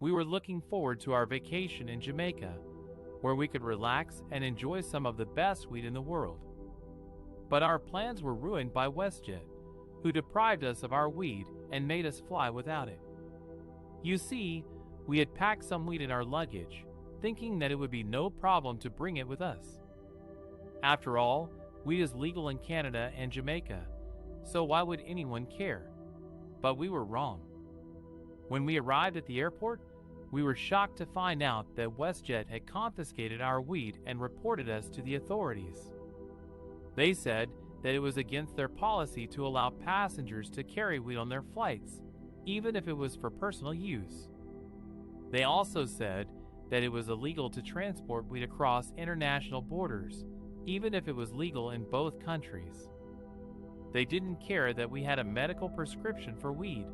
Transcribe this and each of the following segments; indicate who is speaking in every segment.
Speaker 1: We were looking forward to our vacation in Jamaica, where we could relax and enjoy some of the best weed in the world. But our plans were ruined by WestJet, who deprived us of our weed and made us fly without it. You see, we had packed some weed in our luggage, thinking that it would be no problem to bring it with us. After all, weed is legal in Canada and Jamaica, so why would anyone care? But we were wrong. When we arrived at the airport, we were shocked to find out that WestJet had confiscated our weed and reported us to the authorities. They said that it was against their policy to allow passengers to carry weed on their flights, even if it was for personal use. They also said that it was illegal to transport weed across international borders, even if it was legal in both countries. They didn't care that we had a medical prescription for weed,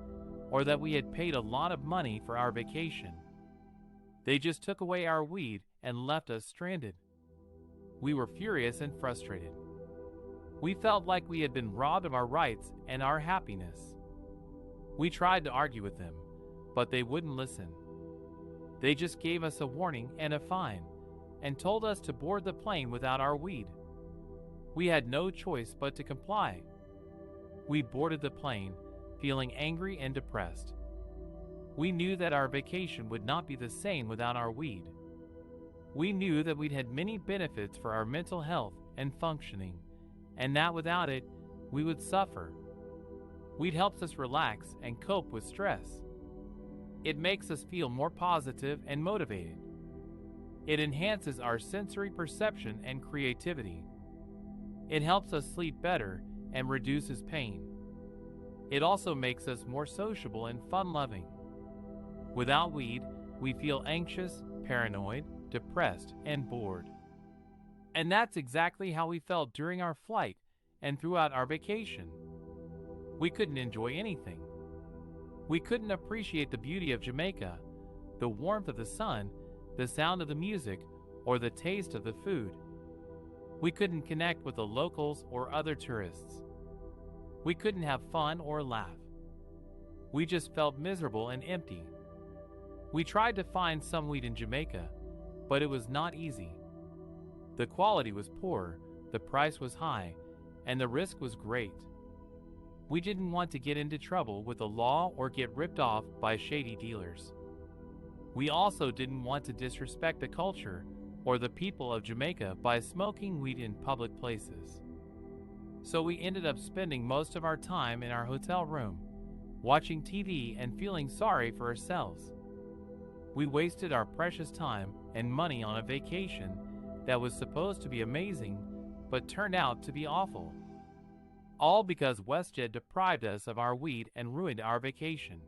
Speaker 1: or that we had paid a lot of money for our vacation. They just took away our weed and left us stranded. We were furious and frustrated. We felt like we had been robbed of our rights and our happiness. We tried to argue with them, but they wouldn't listen. They just gave us a warning and a fine, and told us to board the plane without our weed. We had no choice but to comply. We boarded the plane, feeling angry and depressed. We knew that our vacation would not be the same without our weed. We knew that we'd had many benefits for our mental health and functioning, and that without it, we would suffer. Weed helps us relax and cope with stress. It makes us feel more positive and motivated. It enhances our sensory perception and creativity. It helps us sleep better and reduces pain. It also makes us more sociable and fun-loving. Without weed, we feel anxious, paranoid, depressed, and bored. And that's exactly how we felt during our flight and throughout our vacation. We couldn't enjoy anything. We couldn't appreciate the beauty of Jamaica, the warmth of the sun, the sound of the music, or the taste of the food. We couldn't connect with the locals or other tourists. We couldn't have fun or laugh. We just felt miserable and empty. We tried to find some weed in Jamaica, but it was not easy. The quality was poor, the price was high, and the risk was great. We didn't want to get into trouble with the law or get ripped off by shady dealers. We also didn't want to disrespect the culture or the people of Jamaica by smoking weed in public places. So we ended up spending most of our time in our hotel room, watching TV and feeling sorry for ourselves. We wasted our precious time and money on a vacation that was supposed to be amazing, but turned out to be awful. All because WestJet deprived us of our weed and ruined our vacation.